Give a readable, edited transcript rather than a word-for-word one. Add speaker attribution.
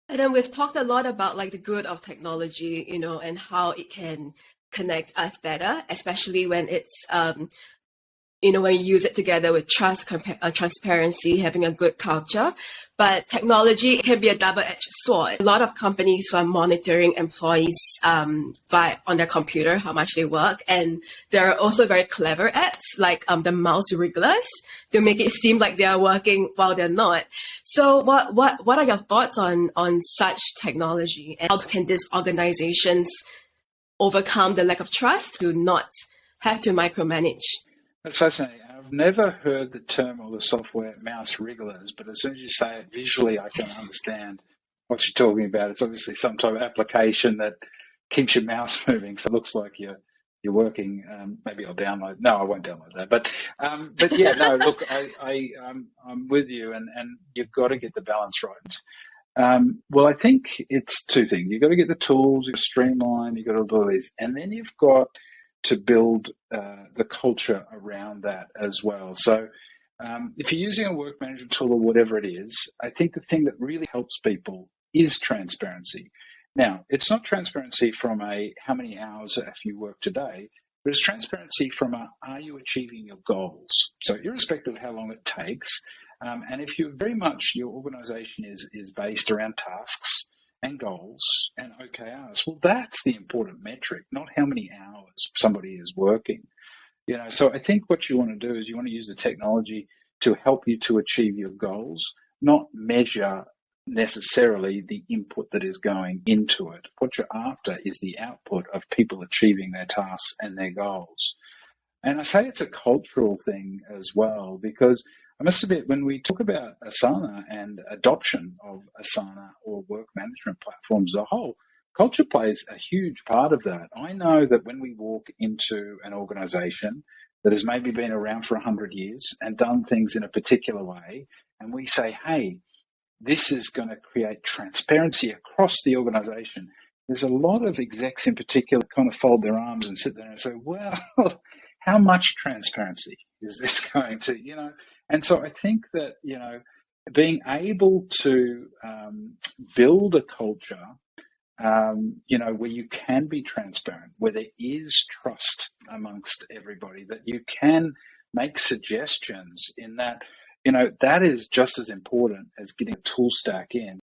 Speaker 1: And then we've talked a lot about like the good of technology, and how it can connect us better, especially when it's when you use it together with trust, transparency, having a good culture. But technology can be a double-edged sword. A lot of companies who are monitoring employees on their computer, how much they work, and they're also very clever at, like the mouse wrigglers, to make it seem like they are working while they're not. So what are your thoughts on such technology, and how can these organizations overcome the lack of trust to not have to micromanage?
Speaker 2: That's fascinating. I've never heard the term or the software mouse wrigglers, but as soon as you say it visually, I can understand what you're talking about. It's obviously some type of application that keeps your mouse moving. So it looks like you're working. Maybe I'll download. No, I won't download that. But yeah, no. Look, I'm with you, and you've got to get the balance right. Well, I think it's two things. You've got to get the tools, you've got to streamline, you've got to do these, and then you've got to build the culture around that as well. So if you're using a work management tool or whatever it is, I think the thing that really helps people is transparency. Now, it's not transparency from how many hours have you worked today, but it's transparency from are you achieving your goals? So irrespective of how long it takes, and if you very much, your organization is based around tasks and goals and OKRs, well, that's the important metric, not how many hours somebody is working. So I think what you want to do is you want to use the technology to help you to achieve your goals, not measure necessarily the input that is going into it. What you're after is the output of people achieving their tasks and their goals. And I say it's a cultural thing as well, because I must admit, when we talk about Asana and adoption of Asana or work management platforms as a whole, culture plays a huge part of that. I know that when we walk into an organization that has maybe been around for 100 years and done things in a particular way, and we say, hey, this is going to create transparency across the organization, there's a lot of execs in particular kind of fold their arms and sit there and say, well, how much transparency is this going to, And so I think that, being able to build a culture, where you can be transparent, where there is trust amongst everybody, that you can make suggestions in that, that is just as important as getting a tool stack in.